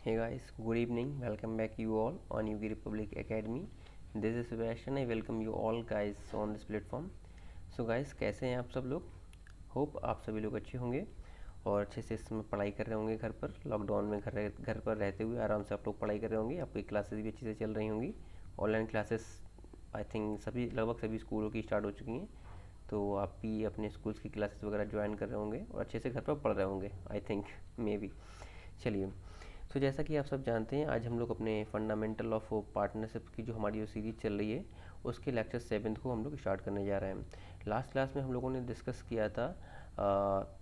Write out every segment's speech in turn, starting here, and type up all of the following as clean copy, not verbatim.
Hey guys, good evening. Welcome back you all on UV Republic Academy. This is Sebastian. I welcome you all guys on this platform. So guys, कैसे हैं आप सब लोग? Hope आप सभी लोग अच्छे होंगे और अच्छे से इस समय पढ़ाई कर रहे होंगे घर पर। लॉकडाउन में घर पर रहते हुए आराम से आप लोग पढ़ाई कर रहे होंगे। आपकी क्लासेस भी अच्छे से चल रही होंगी। ऑनलाइन क्लासेस आई थिंक लगभग सभी स्कूलों की स्टार्ट हो चुकी हैं। तो आप भी अपने स्कूल्स की क्लासेस वगैरह ज्वाइन कर रहे होंगे और अच्छे से घर पर पढ़ रहे होंगे आई थिंक मे बी। चलिए, तो जैसा कि आप सब जानते हैं, आज हम लोग अपने फंडामेंटल ऑफ पार्टनरशिप की जो हमारी जो सीरीज चल रही है उसके लेक्चर 7 को हम लोग स्टार्ट करने जा रहे हैं। लास्ट क्लास में हम लोगों ने डिस्कस किया था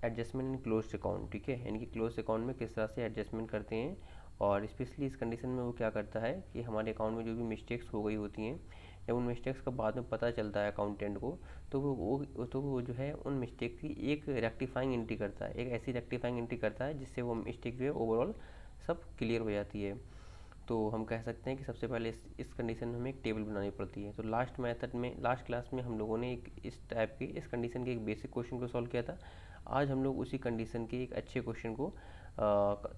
एडजस्टमेंट इन क्लोज्ड अकाउंट, ठीक है, यानी कि क्लोज्ड अकाउंट में किस तरह से एडजस्टमेंट करते हैं और स्पेशली इस कंडीशन में वो क्या करता है कि हमारे अकाउंट में जो भी मिस्टेक्स हो गई होती हैं, जब उन मिस्टेक्स का बाद में पता चलता है अकाउंटेंट को, तो वो जो है उन मिस्टेक की एक रेक्टिफाइंग एंट्री करता है, एक ऐसी रेक्टिफाइंग एंट्री करता है जिससे वो मिस्टेक जो है ओवरऑल सब क्लियर हो जाती है। तो हम कह सकते हैं कि सबसे पहले इस कंडीशन में हमें एक टेबल बनानी पड़ती है। तो लास्ट क्लास में हम लोगों ने एक इस टाइप के इस कंडीशन के एक बेसिक क्वेश्चन को सॉल्व किया था। आज हम लोग उसी कंडीशन के एक अच्छे क्वेश्चन को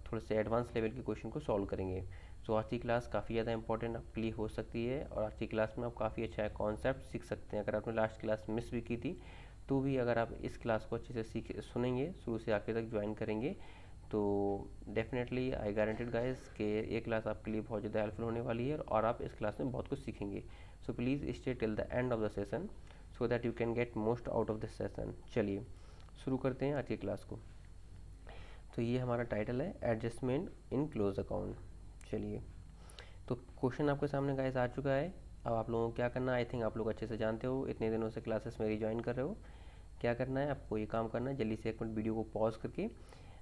थोड़े से एडवांस लेवल के क्वेश्चन को सॉल्व करेंगे। तो आज की क्लास काफ़ी ज़्यादा इंपॉर्टेंट आपके लिए हो सकती है और आज की क्लास में आप काफ़ी अच्छा कॉन्सेप्ट सीख सकते हैं। अगर आपने लास्ट क्लास मिस भी की थी तो भी अगर आप इस क्लास को अच्छे से सुनेंगे, शुरू से आखिर तक ज्वाइन करेंगे, तो डेफिनेटली आई गारंटेड गाइस कि ये क्लास आपके लिए बहुत ज़्यादा हेल्पफुल होने वाली है और आप इस क्लास में बहुत कुछ सीखेंगे। So please stay till the end of the session so that you can get most out of this session. चलिए शुरू करते हैं आज की क्लास को। तो ये हमारा टाइटल है एडजस्टमेंट इन क्लोज अकाउंट। चलिए, तो क्वेश्चन आपके सामने गाइस आ चुका है। अब आप लोगों को क्या करना है, आई थिंक आप लोग अच्छे से जानते हो, इतने दिनों से क्लासेस मेरी ज्वाइन कर रहे हो। क्या करना है आपको, ये काम करना है, जल्दी से एक मिनट वीडियो को पॉज करके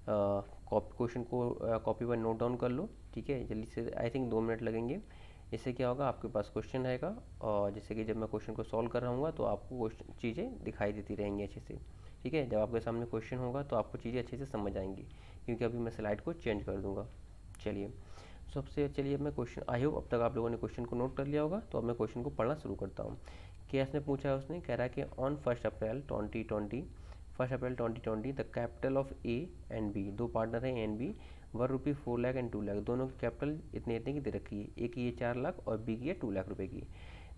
क्वेश्चन को कॉपी पर नोट डाउन कर लो, ठीक है, जल्दी से। आई थिंक 2 मिनट लगेंगे। इससे क्या होगा, आपके पास क्वेश्चन रहेगा और जैसे कि जब मैं क्वेश्चन को सॉल्व कर रहा हूँ तो आपको क्वेश्चन चीज़ें दिखाई देती रहेंगी अच्छे से, ठीक है। जब आपके सामने क्वेश्चन होगा तो आपको चीज़ें अच्छे से समझ आएंगी, क्योंकि अभी मैं स्लाइड को चेंज कर दूँगा। चलिए, चलिए अब मैं क्वेश्चन, आई होप अब तक आप लोगों ने क्वेश्चन को नोट कर लिया होगा। तो अब मैं क्वेश्चन को पढ़ना शुरू करता हूँ। क्या इसने पूछा है, उसने कह रहा है कि on 1 April 2020 the capital of A and B, दो पार्टनर हैं A and B, ₹4 lakh and 2 lakh, दोनों की कैपिटल इतने इतने की दे रखी है। ए की ये 4 लाख और बी की ये 2 लाख रुपए की।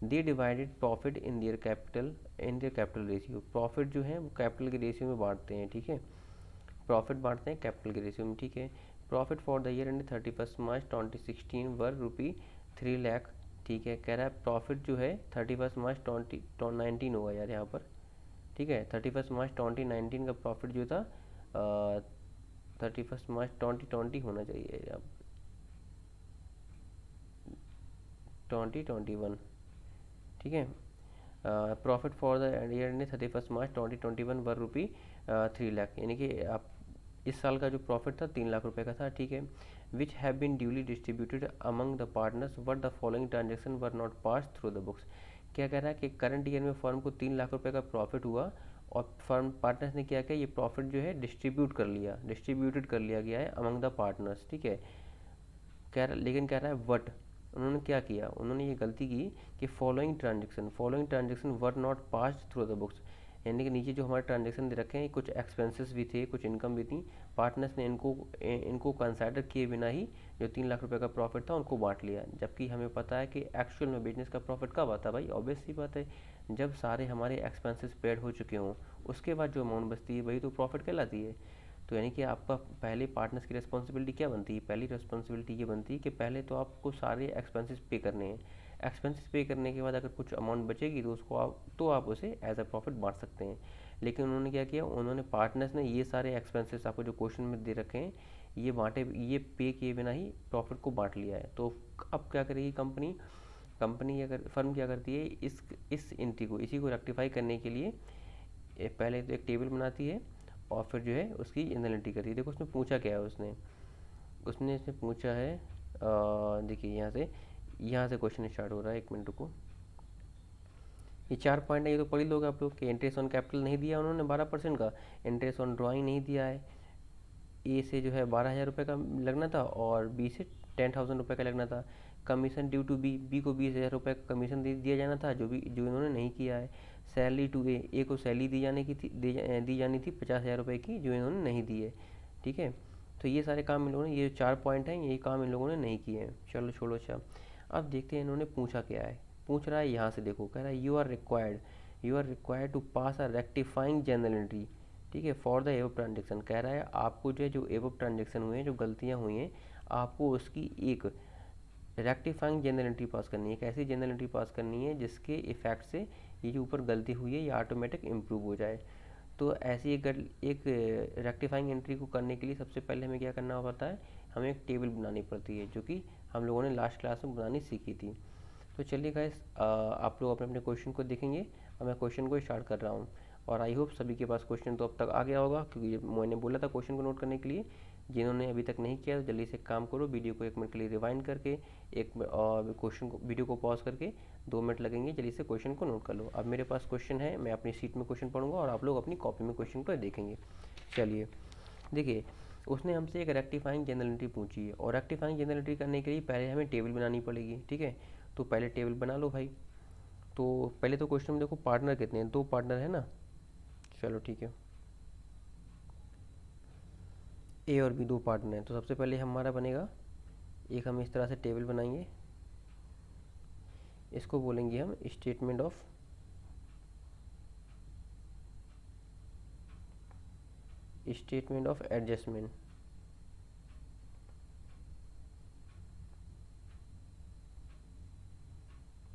दे divided profit in their capital ratio, profit जो है वो कैपिटल के रेशियो में बांटते हैं, ठीक है, प्रॉफिट बांटते हैं कैपिटल के रेशियो में, ठीक है। Profit for the year and 31 मार्च 2016 वर ₹3 लाख, ठीक है। कह रहा है प्रॉफिट जो है 31 मार्च 2019 होगा यार यहाँ पर, ठीक है। 31 मार्च 2019 का प्रॉफिट जो था 31 मार्च 2020 होना चाहिए अब 2021, ठीक है। Profit for the year and 31 मार्च 2021 वर ₹3 लाख, यानी कि आप इस साल का जो प्रॉफिट था 3 लाख रुपए का था, ठीक है। Which have been duly distributed among the partners but the following transaction were not pass through the books. क्या कह रहा है कि करंट ईयर में फर्म को 3 लाख रुपए का प्रॉफिट हुआ और फर्म पार्टनर्स ने क्या किया, ये प्रॉफिट जो है डिस्ट्रीब्यूटेड कर लिया गया है अमंग द पार्टनर्स, ठीक है। लेकिन कह रहा है वट, उन्होंने क्या किया, उन्होंने ये गलती की कि following transaction were not passed through the books, यानी कि नीचे जो हमारे ट्रांजेक्शन दे रखे हैं कुछ एक्सपेंसेस भी थे, कुछ इनकम भी थी, पार्टनर्स ने इनको कंसाइडर किए बिना ही जो 3 लाख रुपए का प्रॉफिट था उनको बांट लिया। जबकि हमें पता है कि एक्चुअल में बिजनेस का प्रॉफिट कब आता है भाई, ऑब्वियस सी बात है, जब सारे हमारे एक्सपेंसेस पेड हो चुके हों, उसके बाद जो अमाउंट बचती है वही तो प्रॉफिट कहलाती है। तो यानी कि आपका पहले पार्टनर्स की रिस्पॉन्सिबिलिटी क्या बनती है, पहली रिस्पॉन्सिबिलिटी ये बनती है कि पहले तो आपको सारे एक्सपेंसेस पे करने हैं। एक्सपेंसेस पे करने के बाद अगर कुछ अमाउंट बचेगी तो आप उसे एज अ प्रॉफिट बांट सकते हैं। लेकिन उन्होंने क्या किया, उन्होंने पार्टनर्स ने ये सारे एक्सपेंसेस आपको जो क्वेश्चन में दे रखे हैं ये पे किए बिना ही प्रॉफिट को बांट लिया है। तो अब क्या करेगी कंपनी अगर फर्म क्या करती है, इस एंट्री को इसी को रेक्टिफाई करने के लिए पहले तो एक टेबल बनाती है और फिर जो है उसकी एनालिटिक करती है। देखो उसने पूछा क्या है, उसने इसने पूछा है, देखिए यहाँ से क्वेश्चन स्टार्ट हो रहा है, 1 मिनट रुको। ये 4 पॉइंट है, ये तो पढ़ ही लोगे आप लोग कि इंटरेस्ट ऑन कैपिटल नहीं दिया उन्होंने 12% का, इंटरेस्ट ऑन ड्राइंग नहीं दिया है, ए से जो है 12,000 रुपये का लगना था और बी से 10,000 रुपये का लगना था। कमीशन ड्यू टू बी को 20,000 रुपये का कमीशन दिया जाना था, जो इन्होंने नहीं किया है। सैलरी टू ए को सैलरी दी जानी थी 50,000 रुपये की, जो इन्होंने नहीं दी है, ठीक है। तो तो ये सारे काम इन लोगों ने, ये 4 पॉइंट हैं, यही काम इन लोगों ने नहीं किए हैं। चलो छोड़ो। अच्छा, अब देखते हैं इन्होंने पूछा क्या है। पूछ रहा है यहाँ से, देखो कह रहा है you are required to pass a rectifying journal entry, ठीक है, फॉर द एबव ट्रांजेक्शन। कह रहा है आपको जो एबव ट्रांजेक्शन हुए हैं, जो गलतियाँ हुई हैं, आपको उसकी एक रेक्टिफाइंग जनरल एंट्री पास करनी है। एक ऐसी जनरल एंट्री पास करनी है जिसके इफेक्ट से ये जो ऊपर गलती हुई है ये ऑटोमेटिक इम्प्रूव हो जाए। तो ऐसी एक रेक्टिफाइंग एंट्री को करने के लिए सबसे पहले हमें क्या करना पड़ता है, हमें एक टेबल बनानी पड़ती है, जो कि हम लोगों ने लास्ट क्लास में बनानी सीखी थी। तो चलिए गाइस, आप लोग अपने अपने क्वेश्चन को देखेंगे और मैं क्वेश्चन को स्टार्ट कर रहा हूँ। और आई होप सभी के पास क्वेश्चन तो अब तक आ गया होगा, क्योंकि मैंने बोला था क्वेश्चन को नोट करने के लिए। जिन्होंने अभी तक नहीं किया तो जल्दी से काम करो, वीडियो को 1 मिनट के लिए रिवाइंड करके एक क्वेश्चन को, वीडियो को पॉज करके 2 मिनट लगेंगे, जल्दी से क्वेश्चन को नोट कर लो। अब मेरे पास क्वेश्चन है, मैं अपनी सीट में क्वेश्चन पढ़ूंगा और आप लोग अपनी कॉपी में क्वेश्चन को देखेंगे। चलिए देखिए, उसने हमसे एक रेक्टिफाइंग जनरल एंट्री पूछी है, और रेक्टिफाइंग जनरल एंट्री करने के लिए पहले हमें टेबल बनानी पड़ेगी, ठीक है। तो पहले टेबल बना लो भाई। तो पहले तो क्वेश्चन में देखो पार्टनर कितने हैं, 2 पार्टनर है ना। चलो ठीक है, ए और बी 2 पार्टनर हैं। तो सबसे पहले हमारा बनेगा एक, हम इस तरह से टेबल बनाएंगे, इसको बोलेंगे हम स्टेटमेंट ऑफ एडजस्टमेंट,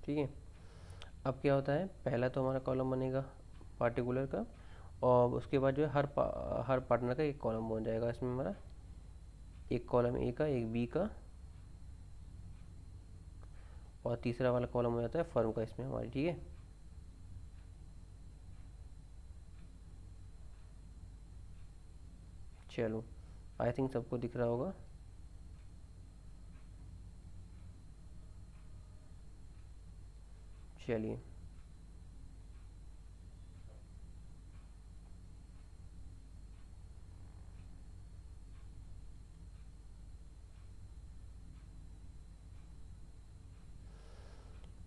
ठीक है। अब क्या होता है, पहला तो हमारा कॉलम बनेगा पार्टिकुलर का, और उसके बाद जो है हर पार्टनर का एक कॉलम बन जाएगा। इसमें हमारा एक कॉलम ए का, एक बी का, और तीसरा वाला कॉलम हो जाता है फर्म का इसमें हमारी, ठीक है। चलो, आई थिंक सबको दिख रहा होगा। चलिए,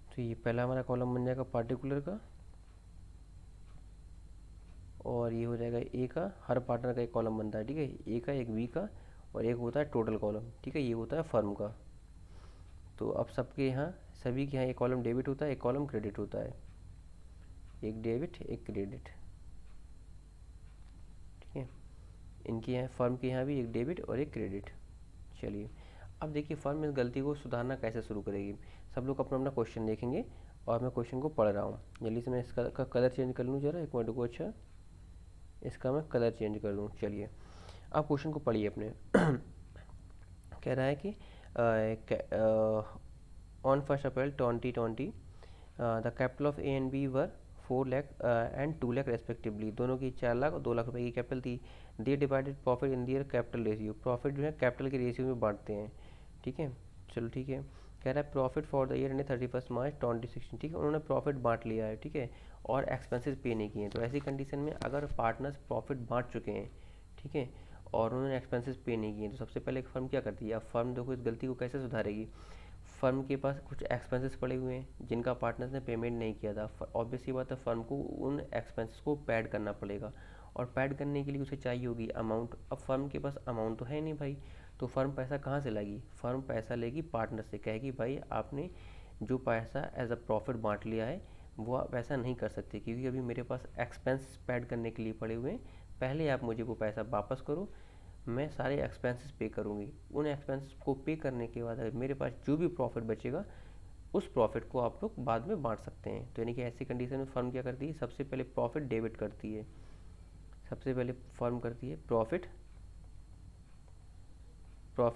तो ये पहला हमारा कॉलम बन जाएगा पार्टिकुलर का, और ये हो जाएगा ए का। हर पार्टनर का एक कॉलम बनता है, ठीक है, ए का, एक बी का, और एक होता है टोटल कॉलम, ठीक है, ये होता है फर्म का। तो अब सबके यहाँ, सभी के यहाँ एक कॉलम डेबिट होता है, एक कॉलम क्रेडिट होता है, एक डेबिट एक क्रेडिट, ठीक है। इनके यहाँ, फर्म के यहाँ भी एक डेबिट और एक क्रेडिट। चलिए, अब देखिए फर्म इस गलती को सुधारना कैसे शुरू करेगी। सब लोग अपना अपना क्वेश्चन देखेंगे, और मैं क्वेश्चन को पढ़ रहा हूँ। जल्दी से मैं इसका कलर चेंज कर लूँ जरा, एक मिनट को। अच्छा, इसका मैं कलर चेंज कर दूँ। चलिए, आप क्वेश्चन को पढ़िए अपने। कह रहा है कि on 1 April 2020 the capital of A and B were 4 lakh and 2 lakh respectively. दोनों की 4 लाख और 2 लाख रुपए की कैपिटल थी। They divided profit in their capital ratio. Profit जो है कैपिटल के रेशियो में बांटते हैं, ठीक है। चलो ठीक है, कह रहा है profit for the year and 31 मार्च 2016, ठीक है। उन्होंने प्रॉफिट बांट लिया है, ठीक है, और एक्सपेंसेस पे नहीं किए हैं। तो ऐसी कंडीशन में अगर पार्टनर्स प्रॉफिट बांट चुके हैं, ठीक है, और उन्होंने एक्सपेंसेस पे नहीं किए, तो सबसे पहले एक फर्म क्या करती है। अब फर्म देखो इस गलती को कैसे सुधारेगी। फर्म के पास कुछ एक्सपेंसेस पड़े हुए हैं जिनका पार्टनर्स ने पेमेंट नहीं किया था। ऑब्वियस ही बात है, फर्म को उन एक्सपेंसेस को पैड करना पड़ेगा, और पैड करने के लिए उसे चाहिए होगी अमाउंट। अब फर्म के पास अमाउंट तो है नहीं भाई, तो फर्म पैसा कहाँ से लाएगी। फर्म पैसा लेगी पार्टनर से, कहेगी भाई आपने जो पैसा एज अ प्रॉफिट बांट लिया है वो आप ऐसा नहीं कर सकते, क्योंकि अभी मेरे पास एक्सपेंस पैड करने के लिए पड़े हुए हैं। पहले आप मुझे वो पैसा वापस करो, मैं सारे एक्सपेंसेस पे करूँगी। उन एक्सपेंसेस को पे करने के बाद अगर मेरे पास जो भी प्रॉफिट बचेगा, उस प्रॉफिट को आप लोग बाद में बांट सकते हैं। तो यानी कि ऐसी कंडीशन में फर्म क्या करती है, सबसे पहले प्रॉफिट डेबिट करती है। सबसे पहले फर्म करती है प्रॉफिट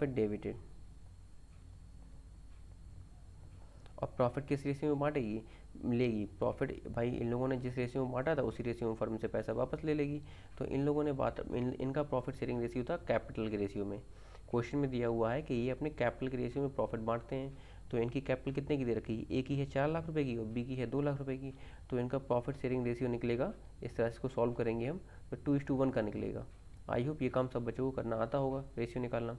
डेबिटेड। और प्रॉफिट किस रेशियो में बांटेगी, लेगी प्रॉफिट भाई, इन लोगों ने जिस रेशियो में बांटा था उसी रेशियो में फर्म से पैसा वापस ले लेगी। तो इन लोगों ने इनका प्रॉफिट शेयरिंग रेशियो था कैपिटल के रेशियो में। क्वेश्चन में दिया हुआ है कि ये अपने कैपिटल के रेशियो में प्रॉफिट बांटते हैं। तो इनकी कैपिटल कितने की दे रखी है, ए की है 4 लाख रुपए की और बी की है 2 लाख रुपए की। तो इनका प्रॉफिट शेयरिंग रेशियो निकलेगा, इस तरह से इसको सॉल्व करेंगे हम, तो 2:1 का निकलेगा। आई होप ये काम सब बच्चों को करना आता होगा, रेशियो निकालना,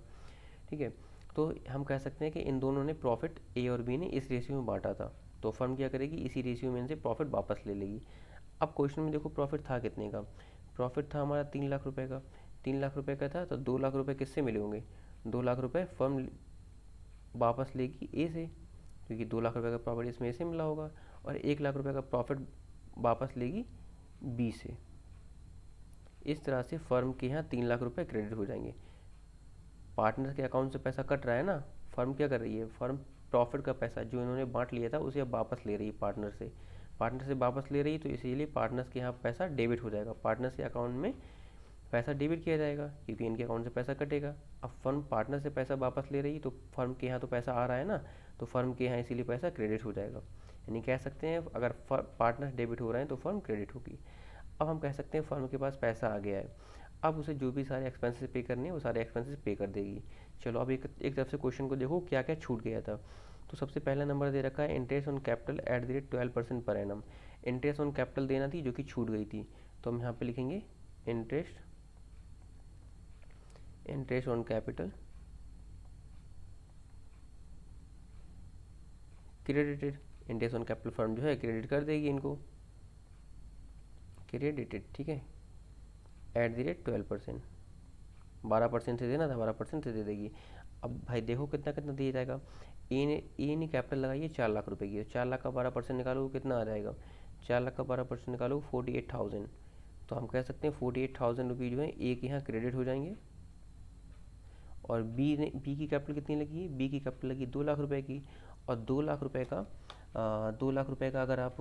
ठीक है। तो हम कह सकते हैं कि इन दोनों ने प्रॉफिट, ए और बी ने इस रेशियो में बांटा था, तो फर्म क्या करेगी, इसी रेशियो में इनसे प्रॉफिट वापस ले लेगी। अब क्वेश्चन में देखो प्रॉफिट था कितने का, प्रॉफिट था हमारा 3 लाख रुपए का। 3 लाख रुपए का था, तो 2 लाख रुपए किससे मिले होंगे? 2 लाख रुपए फर्म वापस लेगी ए से, क्योंकि 2 लाख रुपए का प्रॉफिट इसमें ए से मिला होगा, और 1 लाख रुपए का प्रॉफिट वापस लेगी बी से। इस तरह से फर्म के यहाँ 3 लाख रुपए क्रेडिट हो जाएंगे। पार्टनर के अकाउंट से पैसा कट रहा है ना, फर्म क्या कर रही है? फर्म प्रॉफिट का पैसा जो इन्होंने बांट लिया था उसे अब वापस ले रही है पार्टनर से वापस ले रही है, तो इसीलिए पार्टनर्स के यहाँ पैसा डेबिट हो जाएगा, पार्टनर्स के अकाउंट में पैसा डेबिट किया जाएगा, क्योंकि इनके अकाउंट से पैसा कटेगा। अब फर्म पार्टनर से पैसा वापस ले रही है, तो फर्म के यहाँ तो पैसा आ रहा है ना, तो फर्म के यहाँ इसीलिए पैसा क्रेडिट हो जाएगा। यानी कह सकते हैं अगर पार्टनर डेबिट हो रहे हैं तो फर्म क्रेडिट होगी। अब हम कह सकते हैं फर्म के पास पैसा आ गया है, अब उसे जो भी सारे एक्सपेंसेस पे करने हैं वो सारे एक्सपेंसेस पे कर देगी। चलो अब एक तरफ से क्वेश्चन को देखो क्या क्या छूट गया था। तो सबसे पहला नंबर दे रखा है interest on capital at the rate 12% per annum. Interest on capital देना थी जो कि छूट गई थी, तो हम यहाँ पे लिखेंगे interest on capital credited. Interest on capital firm जो है क्रेडिट कर देगी इनको, क्रेडिटेड, ठीक है, एट द रेट 12%। 12% से देना था, 12% से दे देगी। अब भाई देखो कितना कितना दिया जाएगा। ए ने कैपिटल लगाई है 4 लाख रुपए की, 4 लाख का 12% निकालो कितना आ जाएगा? 4 लाख का 12% निकालो 48,000। तो हम कह सकते हैं 48,000 रुपये जो है ए के यहाँ क्रेडिट हो जाएंगे। और बी की कैपिटल कितनी लगी है? बी की कैपिटल लगी 2 लाख रुपए की, और 2 लाख रुपए का 2 लाख रुपए का अगर आप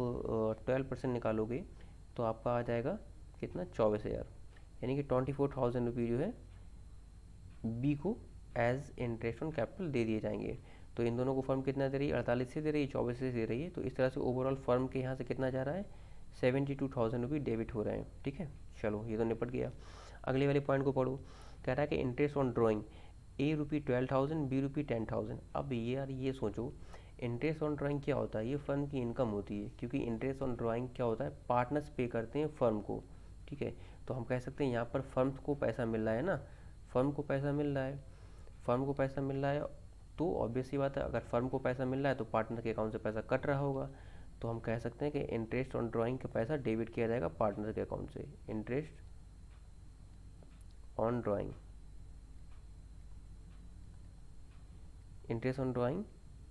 12% निकालोगे तो आपका आ जाएगा कितना? 24,000। यानी कि 24,000 रुपये जो है बी को एज इंटरेस्ट ऑन कैपिटल दे दिए जाएंगे। तो इन दोनों को फर्म कितना दे रही है? 48 से दे रही है, 24 से दे रही है, तो इस तरह से ओवरऑल फर्म के यहाँ से कितना जा रहा है? 72,000 रुपये डेबिट हो रहे हैं, ठीक है। चलो ये तो निपट गया। अगले वाले पॉइंट को पढ़ो। कह रहा है कि interest on drawing A rupee 12,000, B rupee 10,000। अब ये यार ये सोचो, इंटरेस्ट ऑन ड्राइंग क्या होता है? ये फर्म की इनकम होती है, क्योंकि इंटरेस्ट ऑन ड्राइंग क्या होता है? पार्टनर्स पे करते हैं फर्म को, ठीक है। तो हम कह सकते हैं यहाँ पर फर्म को पैसा मिल रहा है ना, फर्म को पैसा मिल रहा है, फर्म को पैसा मिल रहा है, तो ऑब्वियस सी बात है अगर फर्म को पैसा मिल रहा है तो पार्टनर के अकाउंट से पैसा कट रहा होगा। तो हम कह सकते हैं कि इंटरेस्ट ऑन ड्राइंग का पैसा डेबिट किया जाएगा पार्टनर के अकाउंट से। Interest on drawing, interest on drawing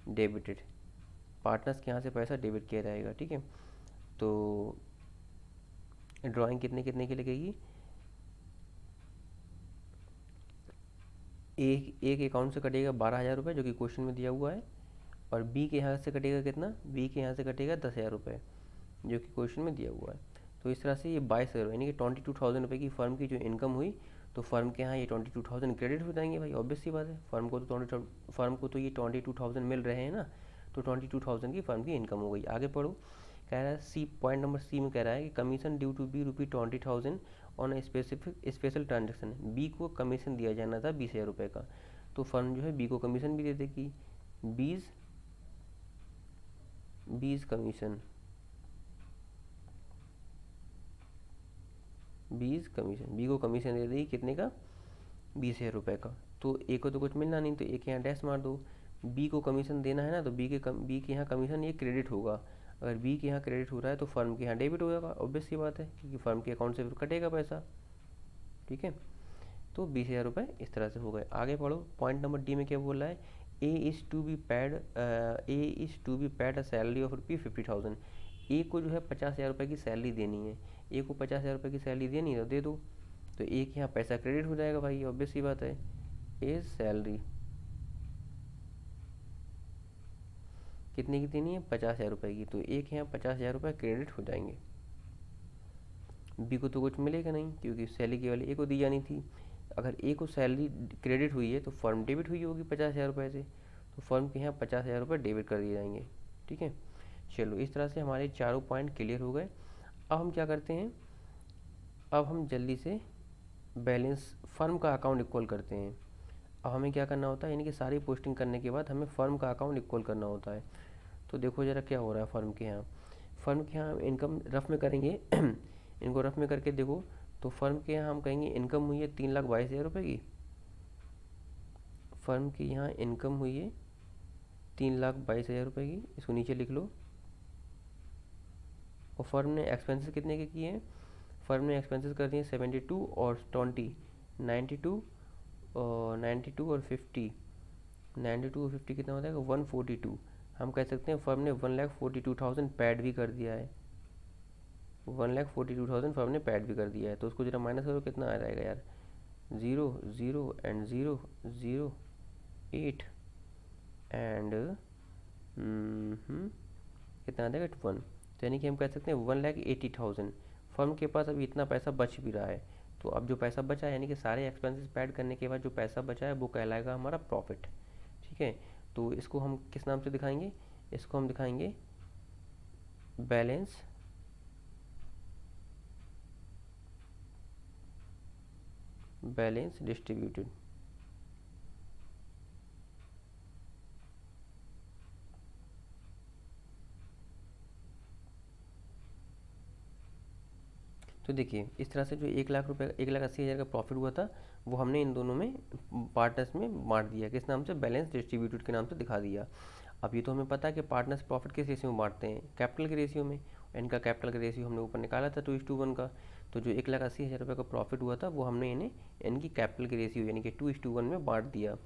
debited, partners के यहाँ से पैसा डेबिट किया जाएगा, ठीक है। तो ड्राइंग कितने कितने की लगेगी? एक अकाउंट से कटेगा 12,000 रुपये जो कि क्वेश्चन में दिया हुआ है, और बी के यहाँ से कटेगा कितना? बी के यहाँ से कटेगा 10,000 रुपये जो कि क्वेश्चन में दिया हुआ है। तो इस तरह से ये 22,000 यानी कि 22,000 रुपये की फर्म की जो इनकम हुई, तो फर्म के यहाँ ये 22,000 क्रेडिट हो जाएंगे भाई, ऑब्वियस सी बात है। फर्म को तो ये 22,000 मिल रहे हैं ना, तो 22,000 की फर्म की इनकम हो गई। आगे पढ़ो। कह रहा है सी, पॉइंट नंबर सी में कह रहा है कि commission due to B rupee 20,000 on a special transaction. B को कमीशन दिया जाना था 20,000 रुपये का, तो फर्म जो है बी को कमीशन भी दे देगी, बीस कमीशन, 20 कमीशन, बी को कमीशन दे देगी कितने का? 20,000 रुपये का। तो ए को तो कुछ मिलना नहीं, तो ए के यहाँ डैश मार दो। बी को कमीशन देना है ना, तो बी के यहाँ कमीशन ये क्रेडिट होगा। अगर बी के यहाँ क्रेडिट हो रहा है तो फर्म के यहाँ डेबिट हो जाएगा, ऑब्वियस सी बात है, क्योंकि फर्म के अकाउंट से फिर कटेगा पैसा, ठीक है। तो 20,000 रुपये इस तरह से हो गए। आगे पढ़ो। पॉइंट नंबर डी में क्या बोल रहा है? A is to be paid a salary of rupee 50,000। A को जो है 50,000 रुपये की सैलरी देनी है, ए को 50,000 रुपये की सैलरी देनी है तो दे दो। तो ए के यहाँ पैसा क्रेडिट हो जाएगा भाई, ऑब्वियस सी बात है। ए सैलरी कितने की देनी है? 50,000 रुपये की, तो ए के यहाँ 50,000 रुपये क्रेडिट हो जाएंगे। बी को तो कुछ मिलेगा नहीं, क्योंकि सैलरी केवल ए को दी जानी थी। अगर ए को सैलरी क्रेडिट हुई है तो फर्म डेबिट हुई होगी 50,000 रुपये से, तो फर्म के यहाँ 50,000 रुपये डेबिट कर दिए जाएंगे, ठीक है। चलो इस तरह से हमारे चारों पॉइंट क्लियर हो गए। अब हम क्या करते हैं? अब हम जल्दी से बैलेंस फर्म का अकाउंट इक्वल करते हैं। अब हमें क्या करना होता है, यानी कि सारी पोस्टिंग करने के बाद हमें फर्म का अकाउंट इक्वल करना होता है। तो देखो ज़रा क्या हो रहा है फर्म के यहाँ। फर्म के यहाँ इनकम रफ में करेंगे इनको रफ में करके देखो, तो फर्म के यहाँ हम कहेंगे इनकम हुई है 3,22,000 रुपये की। फर्म के यहाँ इनकम हुई है 3,22,000 रुपये की, इसको नीचे लिख लो। और फर्म ने एक्सपेंसेस कितने के किए हैं? फर्म ने एक्सपेंसेस कर दिए 72 और 20, 92 और 92 और 50, 92 और 50 कितना हो जाएगा 142। हम कह सकते हैं फर्म ने 1,42,000 पैड भी कर दिया है, 1,42,000 फर्म ने पैड भी कर दिया है। तो उसको जरा माइनस करो, कितना आ जाएगा यार, 0 0 एंड 0 0 8 एंड कितना आ जाएगा 1। तो यानी कि हम कह सकते हैं 1,80,000 फर्म के पास अभी इतना पैसा बच भी रहा है। तो अब जो पैसा बचा है, यानी कि सारे एक्सपेंसेस पैड करने के बाद जो पैसा बचा है वो कहलाएगा हमारा प्रॉफिट। ठीक है, तो इसको हम किस नाम से दिखाएंगे, इसको हम दिखाएंगे बैलेंस डिस्ट्रीब्यूटेड। तो देखिए इस तरह से जो 1,00,000 रुपये 1,80,000 का प्रॉफिट हुआ था वो हमने इन दोनों में पार्टनर्स में बांट दिया, किस नाम से, बैलेंस डिस्ट्रीब्यूटेड के नाम से दिखा दिया। अब ये तो हमें पता है कि पार्टनर्स प्रॉफिट किस रेशियो में बांटते हैं, कैपिटल के रेशियो में। इनका कैपिटल का रेशियो हमने ऊपर निकाला था 2:1 का। तो जो 1,80,000 रुपये का प्रॉफिट हुआ था वो हमने इन्हें इनकी कैपिटल के रेशियो यानी कि 2:1 में बांट दिया।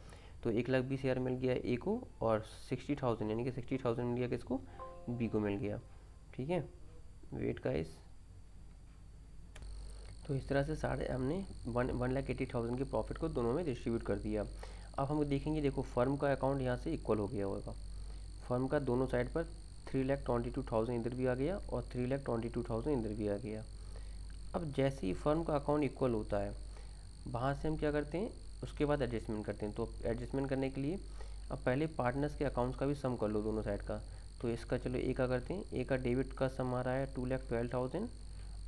तो 1,20,000 मिल गया ए को और 60,000 यानी कि 60,000 मिल गया किसको, बी को मिल गया। ठीक है, वेट गाइस। तो इस तरह से साढ़े हमने 1,80,000 के प्रॉफिट को दोनों में डिस्ट्रीब्यूट कर दिया। अब हम देखेंगे, देखो फर्म का अकाउंट यहाँ से इक्वल हो गया होगा, फर्म का दोनों साइड पर 3,22,000 इधर भी आ गया और 3,22,000 इधर भी आ गया। अब जैसे ही फर्म का अकाउंट इक्वल होता है वहाँ से हम क्या करते हैं, उसके बाद एडजस्टमेंट करते हैं। तो एडजस्टमेंट करने के लिए अब पहले पार्टनर्स के अकाउंट्स का भी सम कर लो दोनों साइड का। तो इसका चलो ए का करते हैं, ए का डेबिट का सम आ रहा है 2,12,000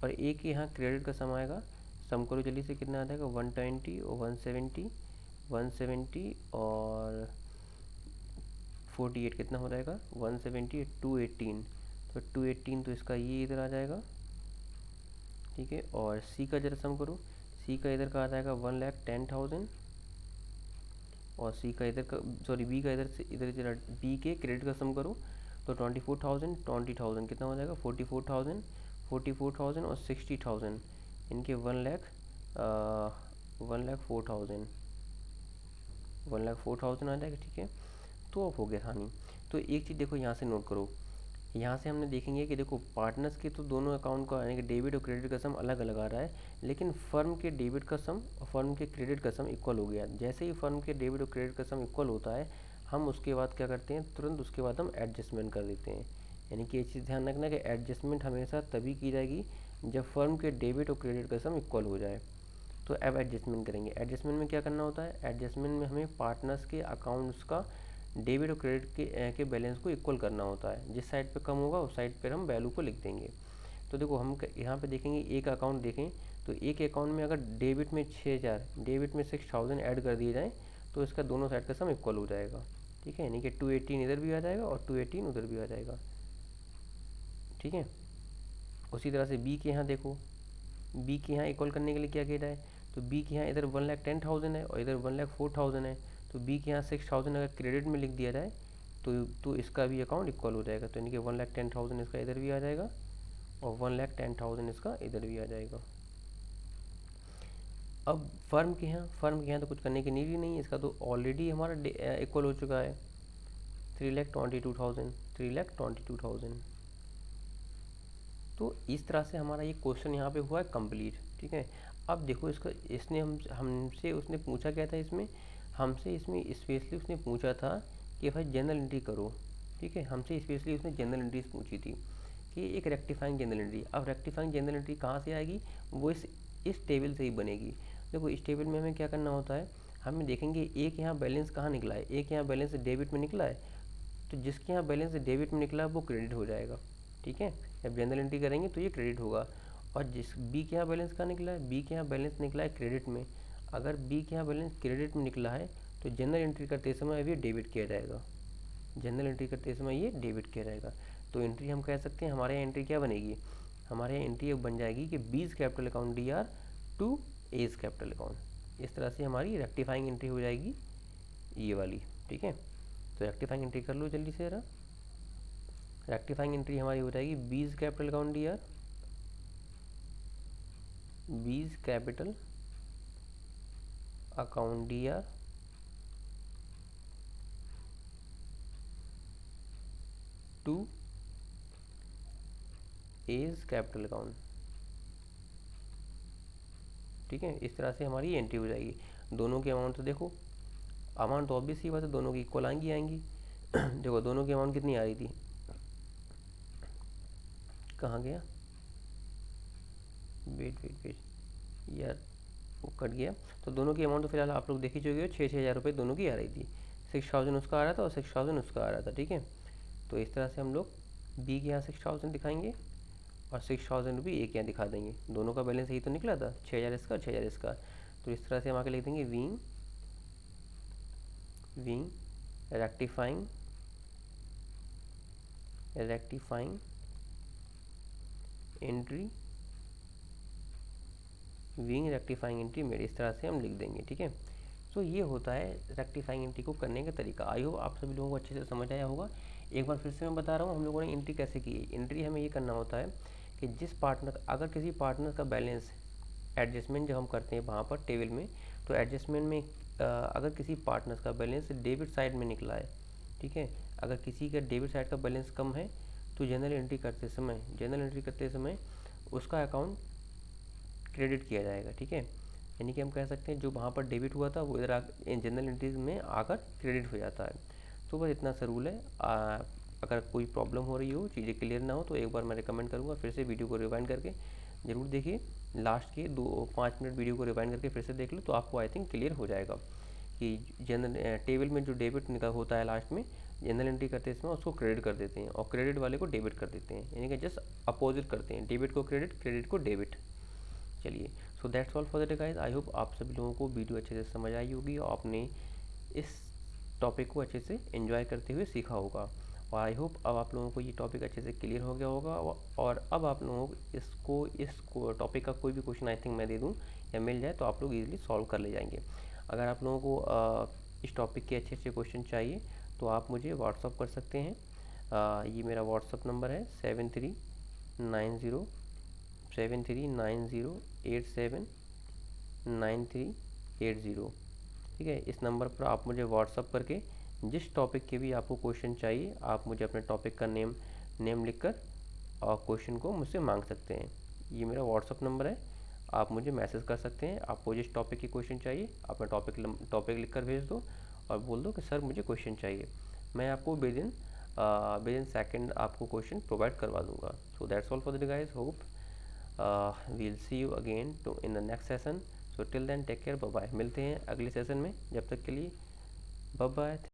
और ए के यहाँ क्रेडिट का सम आएगा। सम करो जल्दी से, कितना आ जाएगा 120 और 170 170 और 48 कितना हो जाएगा 170 218। तो 218 तो इसका ये इधर आ जाएगा। ठीक है, और सी का जरा सम करो, सी का इधर का आ जाएगा 1,10,000 और सी का इधर का, सॉरी बी का इधर से इधर जरा बी के क्रेडिट का सम करो। तो 24,000 20,000 कितना हो जाएगा 44,000 44,000 और 60,000 इनके 1,04,000 1,04,000 आ जाएगा। ठीक है, तो अब हो गया हानि। तो एक चीज़ देखो यहाँ से नोट करो, यहाँ से हमने देखेंगे कि देखो पार्टनर्स के तो दोनों अकाउंट का यानी कि डेबिट और क्रेडिट का सम अलग अलग आ रहा है, लेकिन फर्म के डेबिट का सम और फर्म के क्रेडिट का सम इक्वल हो गया। जैसे ही फर्म के डेबिट और क्रेडिट का सम इक्वल होता है हम उसके बाद क्या करते हैं, तुरंत उसके बाद हम एडजस्टमेंट कर देते हैं। यानी कि ये चीज़ ध्यान रखना कि एडजस्टमेंट हमेशा तभी की जाएगी जब फर्म के डेबिट और क्रेडिट का सम इक्वल हो जाए। तो अब एडजस्टमेंट करेंगे। एडजस्टमेंट में क्या करना होता है, एडजस्टमेंट में हमें पार्टनर्स के अकाउंट्स का डेबिट और क्रेडिट के बैलेंस को इक्वल करना होता है। जिस साइड पे कम होगा उस साइड पर हम वैल्यू को लिख देंगे। तो देखो हम यहाँ पे देखेंगे एक अकाउंट देखें, तो एक अकाउंट में अगर डेबिट में 6,000 डेबिट में 6,000 ऐड कर दिए जाएँ तो इसका दोनों साइड का सम इक्वल हो जाएगा। ठीक है, यानी कि 218 इधर भी आ जाएगा और 218 उधर भी आ जाएगा। ठीक है, उसी तरह से बी के यहाँ देखो, बी के यहाँ इक्वल करने के लिए क्या किया जाए, तो बी के यहाँ इधर 1,10,000 है और इधर 1,04,000 है। तो बी के यहाँ 6,000 अगर क्रेडिट में लिख दिया जाए तो इसका भी अकाउंट इक्वल हो जाएगा। तो यानी कि 1,10,000 इसका इधर भी आ जाएगा और 1,10,000 इसका इधर भी आ जाएगा। अब फर्म के यहाँ तो कुछ करने की नीड ही नहीं है, इसका तो ऑलरेडी हमारा इक्वल हो चुका है 3,22,000। तो इस तरह से हमारा ये क्वेश्चन यहाँ पे हुआ है कंप्लीट। ठीक है, अब देखो इसका इसने हमसे उसने पूछा क्या था, हमसे इसमें स्पेशली उसने पूछा था कि भाई जनरल एंट्री करो। ठीक है, हमसे स्पेशली उसने जनरल एंट्रीज पूछी थी कि एक रेक्टिफाइंग जनरल एंट्री। अब रेक्टिफाइंग जनरल एंट्री कहाँ से आएगी, वो इस टेबल से ही बनेगी। देखो इस टेबल में हमें क्या करना होता है, हमें देखेंगे एक यहाँ बैलेंस कहाँ निकला है, एक यहाँ बैलेंस डेबिट में निकला है। तो जिसके यहाँ बैलेंस डेबिट में निकला है वो क्रेडिट हो जाएगा। ठीक है, जब जनरल एंट्री करेंगे तो ये क्रेडिट होगा। और जिस बी के यहाँ बैलेंस कहाँ निकला है, बी के यहाँ बैलेंस निकला है क्रेडिट में। अगर बी के यहाँ बैलेंस क्रेडिट में निकला है तो जनरल एंट्री करते समय अब ये डेबिट किया जाएगा, जनरल एंट्री करते समय ये डेबिट किया जाएगा। तो एंट्री हम कह सकते हैं हमारे यहाँ एंट्री क्या बनेगी, हमारे यहाँ एंट्री बन जाएगी कि B's capital account DR to A's capital account. इस तरह से हमारी रेक्टिफाइंग एंट्री हो जाएगी ये वाली। ठीक है, तो रेक्टिफाइंग एंट्री कर लो जल्दी से जरा। रेक्टिफाइंग एंट्री हमारी हो जाएगी B's capital account DR, B's capital account DR to A's capital account. ठीक है, इस तरह से हमारी एंट्री हो जाएगी। दोनों की अमाउंट तो देखो, अमाउंट तो ऑब्वियस ही बात है दोनों की इक्वल आएंगी। देखो दोनों की अमाउंट कितनी आ रही थी, कहाँ गया, वेट यार वो कट गया। तो दोनों की अमाउंट तो फिलहाल आप लोग देख ही चुके हो, 6,000 रुपये दोनों की आ रही थी। 6,000 उसका आ रहा था और 6,000 उसका आ रहा था। ठीक है, तो इस तरह से हम लोग बी के यहाँ 6,000 दिखाएंगे और 6,000 रुपये ए के यहाँ दिखा देंगे। दोनों का बैलेंस यही तो निकला था, 6,000 इसका 6,000 इसका। तो इस तरह से हम आके लिख देंगे wing rectifying entry, wing rectifying entry made, इस तरह से हम लिख देंगे। ठीक है, तो ये होता है रेक्टिफाइंग एंट्री को करने का तरीका। आई होप आप सभी लोगों को अच्छे से समझ आया होगा। एक बार फिर से मैं बता रहा हूँ हम लोगों ने एंट्री कैसे की। एंट्री हमें ये करना होता है कि जिस पार्टनर, अगर किसी पार्टनर का बैलेंस एडजस्टमेंट जब हम करते हैं वहाँ पर टेबल में, तो एडजस्टमेंट में अगर किसी पार्टनर का बैलेंस डेबिट साइड में निकला है, ठीक है, अगर किसी का डेबिट साइड का बैलेंस कम है, तो जनरल एंट्री करते समय उसका अकाउंट क्रेडिट किया जाएगा। ठीक है, यानी कि हम कह सकते हैं जो वहाँ पर डेबिट हुआ था वो इधर जनरल एंट्रीज में आकर क्रेडिट हो जाता है। तो बस इतना सा रूल है। अगर कोई प्रॉब्लम हो रही हो, चीज़ें क्लियर ना हो, तो एक बार मैं रिकमेंड करूँगा फिर से वीडियो को रिवाइंड करके ज़रूर देखिए। लास्ट के 2-5 मिनट वीडियो को रिवाइंड करके फिर से देख लो, तो आपको आई थिंक क्लियर हो जाएगा कि जनरल टेबल में जो डेबिट निकल होता है लास्ट में, जनरल एंट्री करते समय उसको क्रेडिट कर देते हैं और क्रेडिट वाले को डेबिट कर देते हैं, यानी कि जस्ट अपोजिट करते हैं, डेबिट को क्रेडिट, क्रेडिट को डेबिट। चलिए, so that's all for the day guys. I hope आप सभी लोगों को वीडियो अच्छे से समझ आई होगी और आपने इस टॉपिक को अच्छे से एंजॉय करते हुए सीखा होगा। और आई होप अब आप लोगों को ये टॉपिक अच्छे से क्लियर हो गया होगा और अब आप लोगों को इस टॉपिक का कोई भी क्वेश्चन आई थिंक मैं दे दूँ या मिल जाए तो आप लोग इजीली सॉल्व कर ले जाएंगे। अगर आप लोगों को इस टॉपिक के अच्छे अच्छे क्वेश्चन चाहिए तो आप मुझे व्हाट्सअप कर सकते हैं। ये मेरा व्हाट्सअप नंबर है 7390879380। ठीक है, इस नंबर पर आप मुझे व्हाट्सअप करके जिस टॉपिक के भी आपको क्वेश्चन चाहिए आप मुझे अपने टॉपिक का नेम लिखकर और क्वेश्चन को मुझसे मांग सकते हैं। ये मेरा व्हाट्सअप नंबर है, आप मुझे मैसेज कर सकते हैं। आपको जिस टॉपिक की क्वेश्चन चाहिए अपना टॉपिक लिखकर भेज दो और बोल दो कि सर मुझे क्वेश्चन चाहिए, मैं आपको विद इन सेकेंड आपको क्वेश्चन प्रोवाइड करवा दूंगा। So that's all for the guys, hope we'll see you again in the next session. So till then take care, bye bye। मिलते हैं अगले सेशन में, जब तक के लिए बाय बाय।